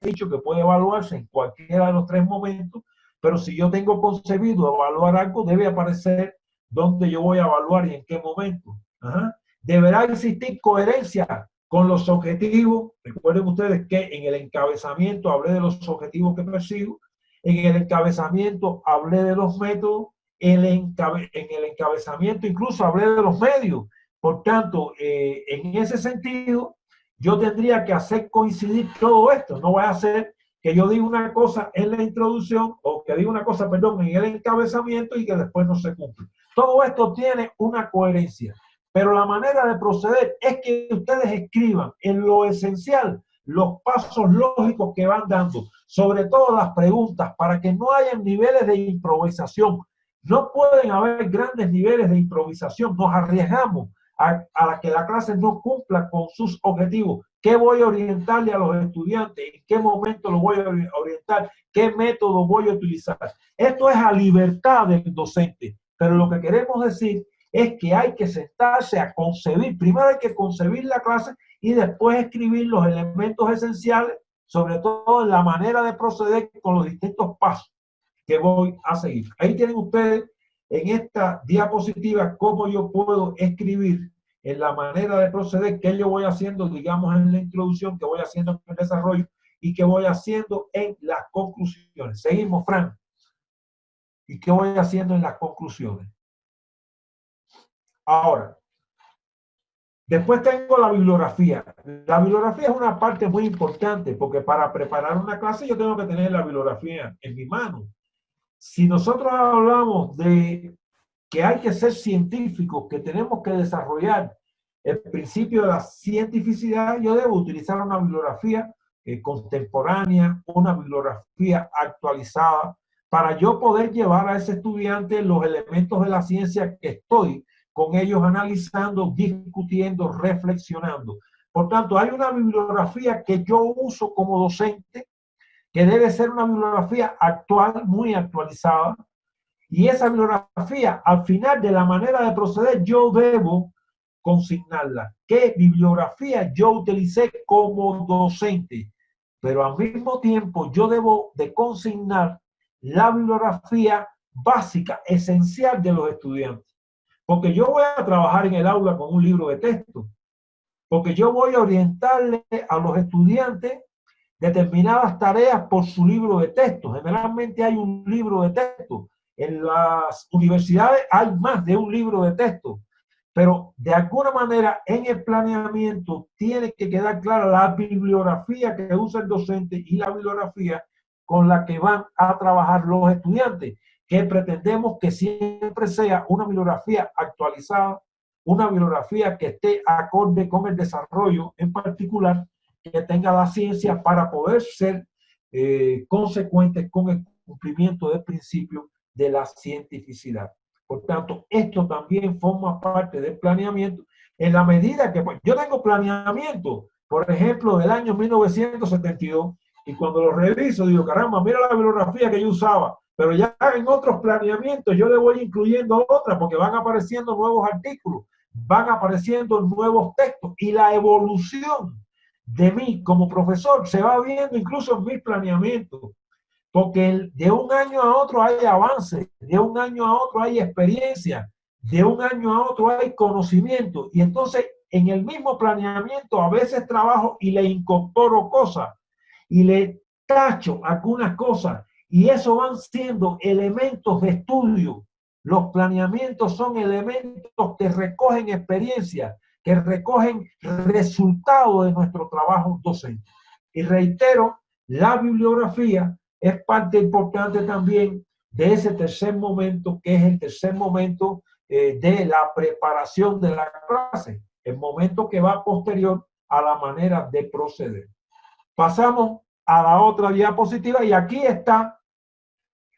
dicho que puede evaluarse en cualquiera de los tres momentos, pero si yo tengo concebido evaluar algo, debe aparecer dónde yo voy a evaluar y en qué momento. Ajá. Deberá existir coherencia con los objetivos. Recuerden ustedes que en el encabezamiento hablé de los objetivos que persigo, en el encabezamiento hablé de los métodos, en el encabezamiento incluso hablé de los medios. Por tanto, en ese sentido, yo tendría que hacer coincidir todo esto. No voy a hacer que yo diga una cosa en la introducción o que diga una cosa, perdón, en el encabezamiento y que después no se cumple. Todo esto tiene una coherencia, pero la manera de proceder es que ustedes escriban en lo esencial los pasos lógicos que van dando, sobre todo las preguntas, para que no haya niveles de improvisación. No pueden haber grandes niveles de improvisación. Nos arriesgamos a que la clase no cumpla con sus objetivos. ¿Qué voy a orientarle a los estudiantes? ¿En qué momento lo voy a orientar? ¿Qué método voy a utilizar? Esto es a libertad del docente, pero lo que queremos decir es que hay que sentarse a concebir. Primero hay que concebir la clase y después escribir los elementos esenciales, sobre todo la manera de proceder con los distintos pasos que voy a seguir. Ahí tienen ustedes en esta diapositiva cómo yo puedo escribir en la manera de proceder, qué yo voy haciendo, digamos, en la introducción, qué voy haciendo en el desarrollo y qué voy haciendo en las conclusiones. Seguimos, Fran. ¿Y qué voy haciendo en las conclusiones? Ahora, después tengo la bibliografía. La bibliografía es una parte muy importante porque para preparar una clase yo tengo que tener la bibliografía en mi mano. Si nosotros hablamos de que hay que ser científicos, que tenemos que desarrollar el principio de la cientificidad, yo debo utilizar una bibliografía contemporánea, una bibliografía actualizada, para yo poder llevar a ese estudiante los elementos de la ciencia que estoy con ellos analizando, discutiendo, reflexionando. Por tanto, hay una bibliografía que yo uso como docente, que debe ser una bibliografía actual, muy actualizada, y esa bibliografía, al final de la manera de proceder, yo debo consignarla. ¿Qué bibliografía yo utilicé como docente? Pero al mismo tiempo yo debo de consignar la bibliografía básica, esencial de los estudiantes. Porque yo voy a trabajar en el aula con un libro de texto. Porque yo voy a orientarle a los estudiantes determinadas tareas por su libro de texto. Generalmente hay un libro de texto. En las universidades hay más de un libro de texto. Pero de alguna manera en el planeamiento tiene que quedar clara la bibliografía que usa el docente y la bibliografía con la que van a trabajar los estudiantes, que pretendemos que siempre sea una bibliografía actualizada, una bibliografía que esté acorde con el desarrollo en particular, que tenga la ciencia para poder ser consecuentes con el cumplimiento del principio de la cientificidad. Por tanto, esto también forma parte del planeamiento en la medida que pues, yo tengo planeamiento, por ejemplo, del año 1972, y cuando lo reviso digo, caramba, mira la bibliografía que yo usaba, pero ya en otros planeamientos yo le voy incluyendo otras porque van apareciendo nuevos artículos, van apareciendo nuevos textos y la evolución de mí como profesor se va viendo incluso en mis planeamientos. Porque de un año a otro hay avance, de un año a otro hay experiencia, de un año a otro hay conocimiento. Y entonces en el mismo planeamiento a veces trabajo y le incorporo cosas y le tacho algunas cosas. Y eso van siendo elementos de estudio. Los planeamientos son elementos que recogen experiencia, que recogen resultados de nuestro trabajo docente. Y reitero, la bibliografía es parte importante también de ese tercer momento, que es el tercer momento de la preparación de la clase, el momento que va posterior a la manera de proceder. Pasamos a la otra diapositiva y aquí está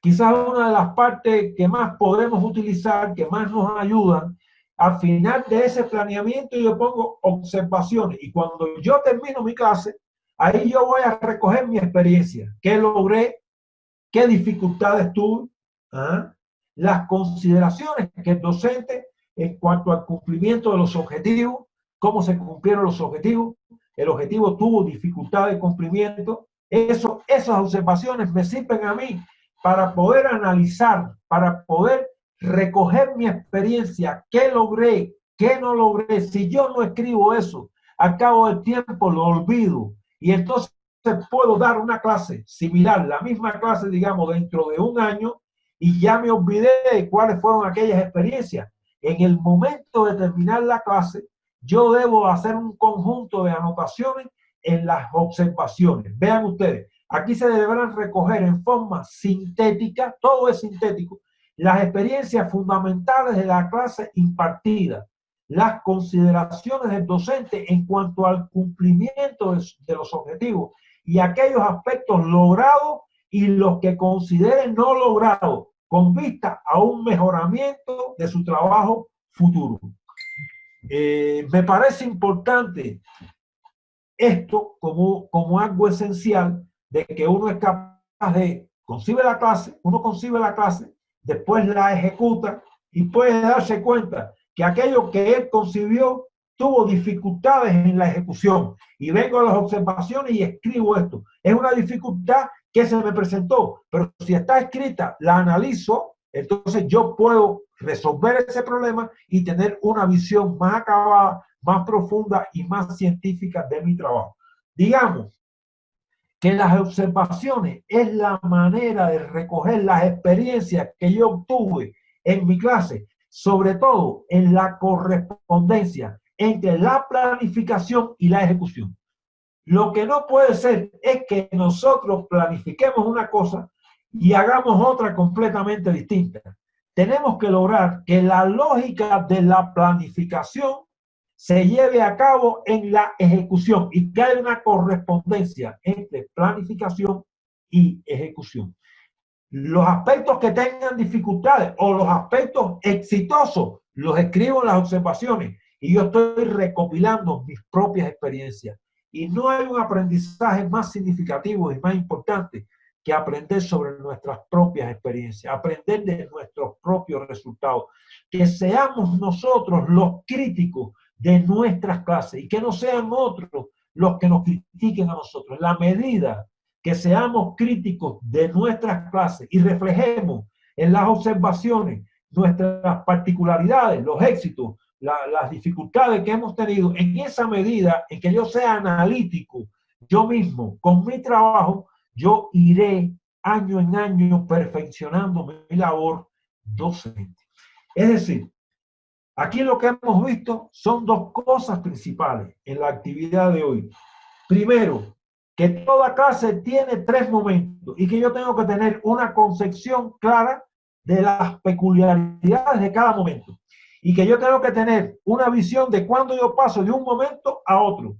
quizás una de las partes que más podemos utilizar, que más nos ayudan. Al final de ese planeamiento yo pongo observaciones y cuando yo termino mi clase, ahí yo voy a recoger mi experiencia, qué logré, qué dificultades tuve, las consideraciones que el docente en cuanto al cumplimiento de los objetivos, cómo se cumplieron los objetivos, el objetivo tuvo dificultad de cumplimiento, Esas observaciones me sirven a mí para poder analizar, para poder recoger mi experiencia, qué logré, qué no logré. Si yo no escribo eso, al cabo del tiempo lo olvido. Y entonces puedo dar una clase similar, la misma clase, digamos, dentro de un año, y ya me olvidé de cuáles fueron aquellas experiencias. En el momento de terminar la clase, yo debo hacer un conjunto de anotaciones en las observaciones. Vean ustedes, aquí se deberán recoger en forma sintética, todo es sintético, las experiencias fundamentales de la clase impartida, las consideraciones del docente en cuanto al cumplimiento de los objetivos y aquellos aspectos logrados y los que consideren no logrados con vista a un mejoramiento de su trabajo futuro. Me parece importante esto como algo esencial de que uno es capaz de uno concibe la clase, después la ejecuta y puede darse cuenta que aquello que él concibió tuvo dificultades en la ejecución. Y vengo a las observaciones y escribo esto. Es una dificultad que se me presentó, pero si está escrita, la analizo, entonces yo puedo resolver ese problema y tener una visión más acabada, más profunda y más científica de mi trabajo. Digamos que las observaciones es la manera de recoger las experiencias que yo obtuve en mi clase, sobre todo en la correspondencia entre la planificación y la ejecución. Lo que no puede ser es que nosotros planifiquemos una cosa y hagamos otra completamente distinta. Tenemos que lograr que la lógica de la planificación se lleve a cabo en la ejecución y que haya una correspondencia entre planificación y ejecución. Los aspectos que tengan dificultades o los aspectos exitosos los escribo en las observaciones y yo estoy recopilando mis propias experiencias. Y no hay un aprendizaje más significativo y más importante que aprender sobre nuestras propias experiencias, aprender de nuestros propios resultados, que seamos nosotros los críticos de nuestras clases y que no sean otros los que nos critiquen a nosotros. La medida que seamos críticos de nuestras clases y reflejemos en las observaciones nuestras particularidades, los éxitos, las dificultades que hemos tenido, en esa medida en que yo sea analítico, yo mismo, con mi trabajo, yo iré año en año perfeccionando mi labor docente. Es decir, aquí lo que hemos visto son dos cosas principales en la actividad de hoy. Primero, que toda clase tiene tres momentos y que yo tengo que tener una concepción clara de las peculiaridades de cada momento. Y que yo tengo que tener una visión de cuándo yo paso de un momento a otro.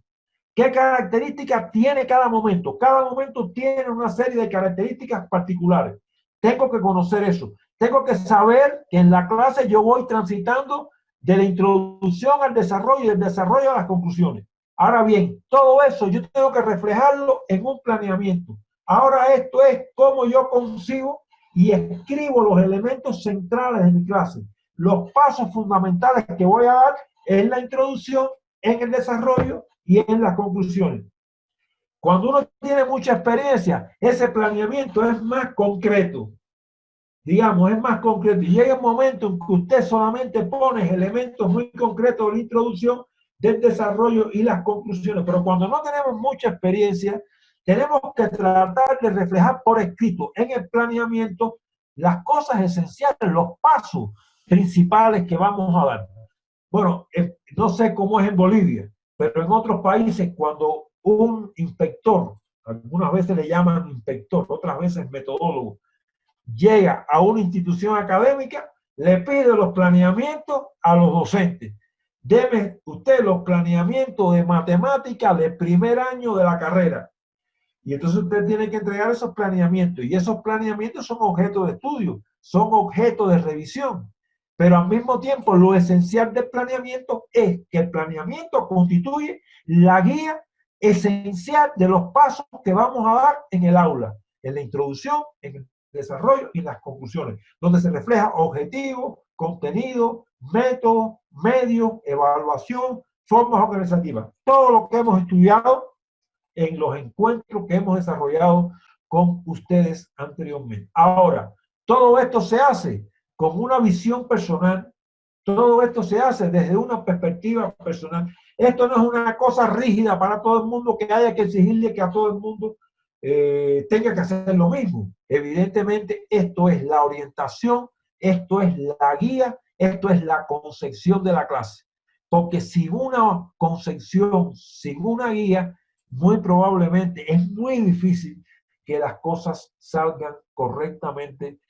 ¿Qué características tiene cada momento? Cada momento tiene una serie de características particulares. Tengo que conocer eso. Tengo que saber que en la clase yo voy transitando de la introducción al desarrollo y del desarrollo a las conclusiones. Ahora bien, todo eso yo tengo que reflejarlo en un planeamiento. Ahora esto es cómo yo concibo y escribo los elementos centrales de mi clase. Los pasos fundamentales que voy a dar en la introducción, en el desarrollo y en las conclusiones. Cuando uno tiene mucha experiencia, ese planeamiento es más concreto. Digamos, es más concreto. Y llega un momento en que usted solamente pone elementos muy concretos de la introducción, del desarrollo y las conclusiones. Pero cuando no tenemos mucha experiencia, tenemos que tratar de reflejar por escrito en el planeamiento las cosas esenciales, los pasos principales que vamos a dar. Bueno, no sé cómo es en Bolivia, pero en otros países cuando un inspector, algunas veces le llaman inspector, otras veces metodólogo, llega a una institución académica, le pide los planeamientos a los docentes. Debe usted los planeamientos de matemática del primer año de la carrera. Y entonces usted tiene que entregar esos planeamientos. Y esos planeamientos son objeto de estudio, son objeto de revisión. Pero al mismo tiempo, lo esencial del planeamiento es que el planeamiento constituye la guía esencial de los pasos que vamos a dar en el aula, en la introducción, en el desarrollo y en las conclusiones, donde se refleja objetivo, contenido, método, medio, evaluación, formas organizativas. Todo lo que hemos estudiado en los encuentros que hemos desarrollado con ustedes anteriormente. Ahora, todo esto se hace con una visión personal, todo esto se hace desde una perspectiva personal. Esto no es una cosa rígida para todo el mundo que haya que exigirle que a todo el mundo tenga que hacer lo mismo. Evidentemente, esto es la orientación, esto es la guía, esto es la concepción de la clase. Porque sin una concepción, sin una guía, muy probablemente es muy difícil que las cosas salgan correctamente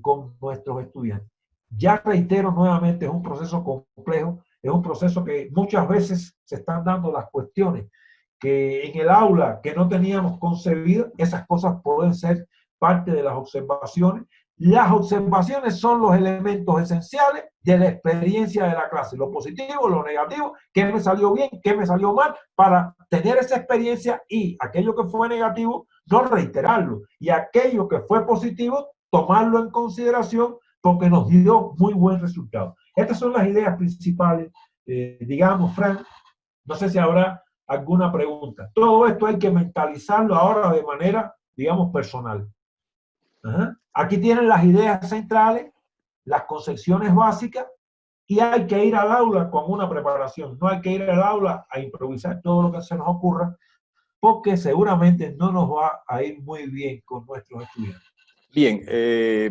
con nuestros estudiantes. Ya reitero nuevamente, es un proceso complejo, es un proceso que muchas veces se están dando las cuestiones que en el aula que no teníamos concebido, esas cosas pueden ser parte de las observaciones. Las observaciones son los elementos esenciales de la experiencia de la clase, lo positivo, lo negativo, qué me salió bien, qué me salió mal, para tener esa experiencia y aquello que fue negativo, no reiterarlo, y aquello que fue positivo, tomarlo en consideración porque nos dio muy buen resultado. Estas son las ideas principales, digamos, Frank, no sé si habrá alguna pregunta. Todo esto hay que mentalizarlo ahora de manera, digamos, personal. Ajá. Aquí tienen las ideas centrales, las concepciones básicas, y hay que ir al aula con una preparación. No hay que ir al aula a improvisar todo lo que se nos ocurra, porque seguramente no nos va a ir muy bien con nuestros estudiantes. Bien,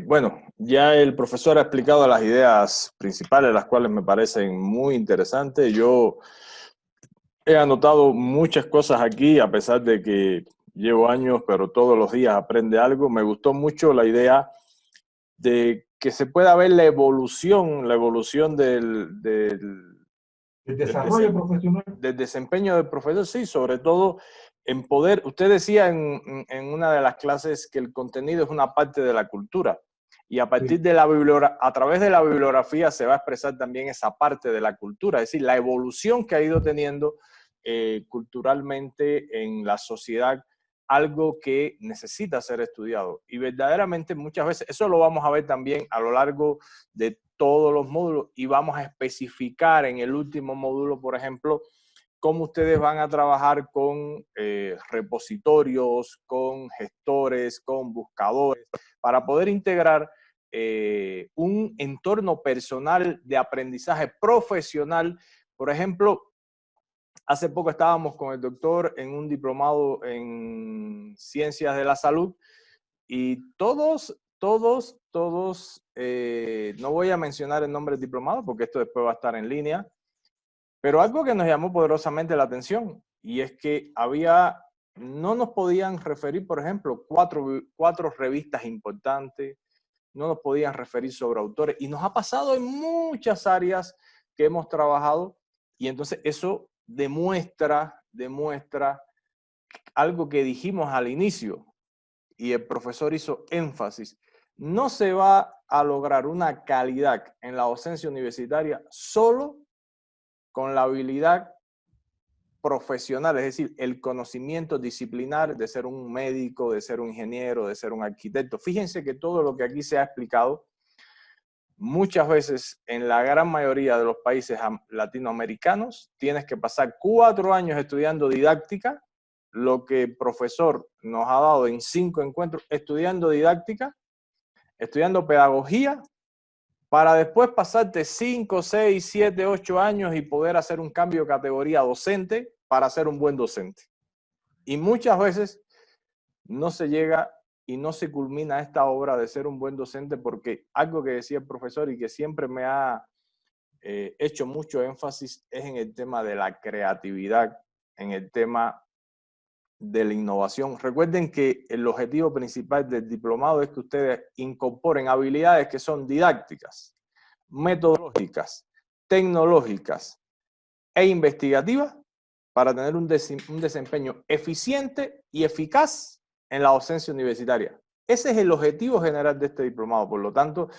bueno, ya el profesor ha explicado las ideas principales, las cuales me parecen muy interesantes. Yo he anotado muchas cosas aquí, a pesar de que llevo años, pero todos los días aprende algo. Me gustó mucho la idea de que se pueda ver la evolución El desarrollo profesional. del desempeño del profesor, sí, sobre todo en poder. Usted decía en una de las clases que el contenido es una parte de la cultura. Y a partir de a través de la bibliografía se va a expresar también esa parte de la cultura, es decir, la evolución que ha ido teniendo culturalmente en la sociedad, algo que necesita ser estudiado. Y verdaderamente muchas veces, eso lo vamos a ver también a lo largo de todos los módulos y vamos a especificar en el último módulo, por ejemplo, cómo ustedes van a trabajar con repositorios, con gestores, con buscadores, para poder integrar un entorno personal de aprendizaje profesional. Por ejemplo, hace poco estábamos con el doctor en un diplomado en Ciencias de la Salud y todos, no voy a mencionar el nombre del diplomado porque esto después va a estar en línea, pero algo que nos llamó poderosamente la atención y es que no nos podían referir, por ejemplo, cuatro revistas importantes, no nos podían referir sobre autores y nos ha pasado en muchas áreas que hemos trabajado y entonces eso demuestra algo que dijimos al inicio y el profesor hizo énfasis. No se va a lograr una calidad en la docencia universitaria solo con la habilidad profesional, es decir, el conocimiento disciplinar de ser un médico, de ser un ingeniero, de ser un arquitecto. Fíjense que todo lo que aquí se ha explicado, muchas veces en la gran mayoría de los países latinoamericanos, tienes que pasar 4 años estudiando didáctica, lo que el profesor nos ha dado en 5 encuentros, estudiando didáctica, estudiando pedagogía, para después pasarte 5, 6, 7, 8 años y poder hacer un cambio de categoría docente para ser un buen docente. Y muchas veces no se llega y no se culmina esta obra de ser un buen docente porque algo que decía el profesor y que siempre me ha hecho mucho énfasis es en el tema de la creatividad, en el tema de la innovación. Recuerden que el objetivo principal del diplomado es que ustedes incorporen habilidades que son didácticas, metodológicas, tecnológicas e investigativas para tener un desempeño eficiente y eficaz en la docencia universitaria. Ese es el objetivo general de este diplomado. Por lo tanto,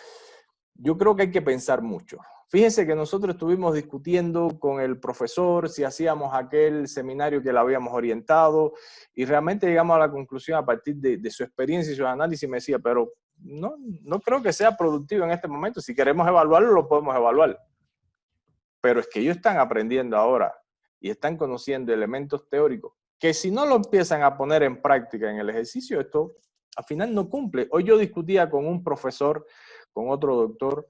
yo creo que hay que pensar mucho. Fíjense que nosotros estuvimos discutiendo con el profesor si hacíamos aquel seminario que le habíamos orientado y realmente llegamos a la conclusión a partir de su experiencia y su análisis. Me decía, pero no creo que sea productivo en este momento. Si queremos evaluarlo, lo podemos evaluar. Pero es que ellos están aprendiendo ahora y están conociendo elementos teóricos que si no lo empiezan a poner en práctica en el ejercicio, esto al final no cumple. Hoy yo discutía con un profesor, con otro doctor,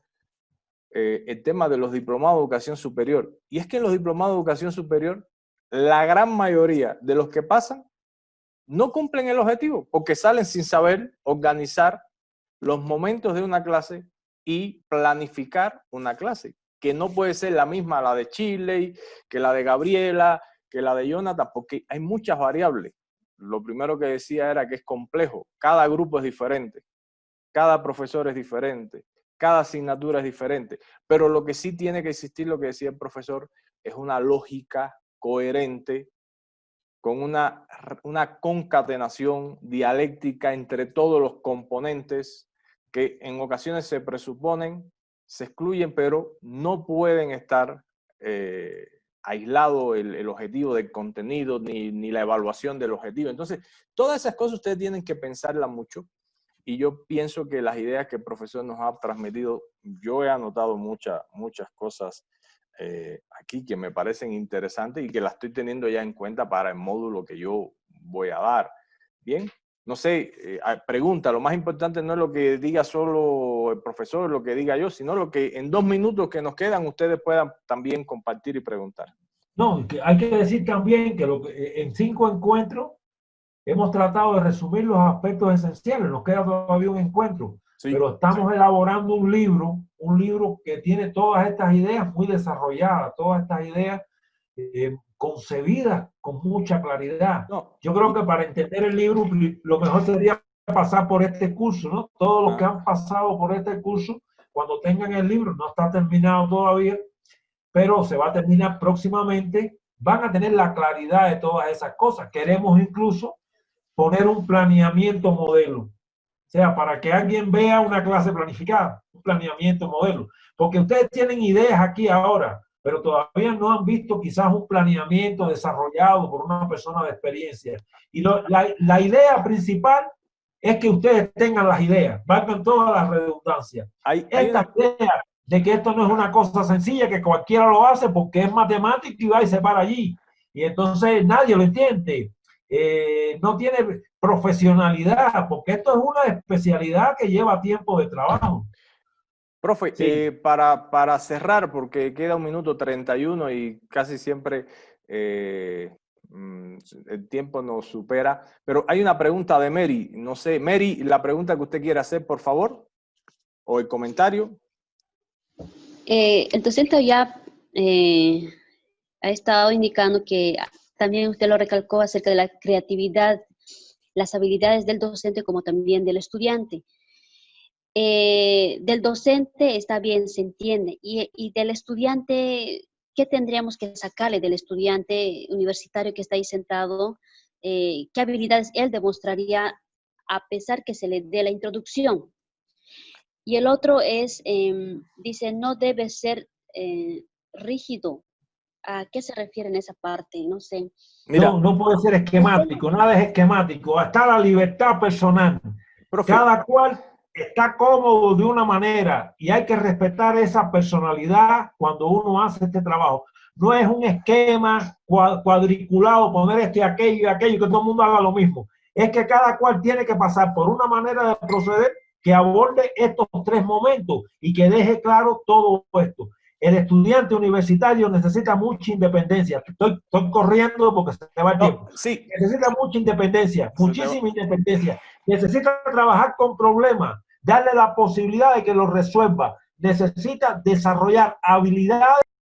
el tema de los diplomados de educación superior. Y es que en los diplomados de educación superior, la gran mayoría de los que pasan no cumplen el objetivo, porque salen sin saber organizar los momentos de una clase y planificar una clase, que no puede ser la misma la de Chile, que la de Gabriela, que la de Jonathan, porque hay muchas variables. Lo primero que decía era que es complejo, cada grupo es diferente, cada profesor es diferente, cada asignatura es diferente, pero lo que sí tiene que existir, lo que decía el profesor, es una lógica coherente, con una concatenación dialéctica entre todos los componentes que en ocasiones se presuponen, se excluyen, pero no pueden estar aislado el objetivo del contenido ni la evaluación del objetivo. Entonces, todas esas cosas ustedes tienen que pensarlas mucho. Y yo pienso que las ideas que el profesor nos ha transmitido, yo he anotado muchas cosas aquí que me parecen interesantes y que las estoy teniendo ya en cuenta para el módulo que yo voy a dar. Bien, no sé, pregunta, lo más importante no es lo que diga solo el profesor, lo que diga yo, sino lo que en 2 minutos que nos quedan ustedes puedan también compartir y preguntar. No, que hay que decir también que en 5 encuentros hemos tratado de resumir los aspectos esenciales, nos queda todavía un encuentro, Sí, pero estamos elaborando un libro que tiene todas estas ideas muy desarrolladas, todas estas ideas concebidas con mucha claridad. no, Yo creo que para entender el libro lo mejor sería pasar por este curso, ¿no? Todos los que han pasado por este curso, cuando tengan el libro, no está terminado todavía, pero se va a terminar próximamente, van a tener la claridad de todas esas cosas. Queremos incluso poner un planeamiento modelo, o sea, para que alguien vea una clase planificada, un planeamiento modelo, porque ustedes tienen ideas aquí ahora, pero todavía no han visto quizás un planeamiento desarrollado por una persona de experiencia. Y la idea principal es que ustedes tengan las ideas, valgan todas las redundancias. Esta idea de que esto no es una cosa sencilla, que cualquiera lo hace porque es matemático y va y se para allí. Y entonces nadie lo entiende. No tiene profesionalidad, porque esto es una especialidad que lleva tiempo de trabajo. Profe, Sí. para cerrar, porque queda 1:31 y casi siempre el tiempo nos supera, pero hay una pregunta de Mary. No sé, Mary, la pregunta que usted quiere hacer, por favor, o el comentario. El docente ya ha estado indicando que también usted lo recalcó acerca de la creatividad, las habilidades del docente como también del estudiante. Del docente está bien, se entiende, y del estudiante, ¿qué tendríamos que sacarle del estudiante universitario que está ahí sentado? ¿Qué habilidades él demostraría a pesar que se le dé la introducción? Y el otro es, dice, no debe ser rígido. ¿A qué se refiere en esa parte? No sé. Mira, No puede ser esquemático, nada es esquemático. Está la libertad personal. profe, Cada cual está cómodo de una manera y hay que respetar esa personalidad cuando uno hace este trabajo. No es un esquema cuadriculado, poner esto y aquello, que todo el mundo haga lo mismo. Es que cada cual tiene que pasar por una manera de proceder que aborde estos 3 momentos y que deje claro todo esto. El estudiante universitario necesita mucha independencia. Estoy corriendo porque se va el tiempo. Sí. Necesita mucha independencia, muchísima independencia. Necesita trabajar con problemas, darle la posibilidad de que lo resuelva. Necesita desarrollar habilidades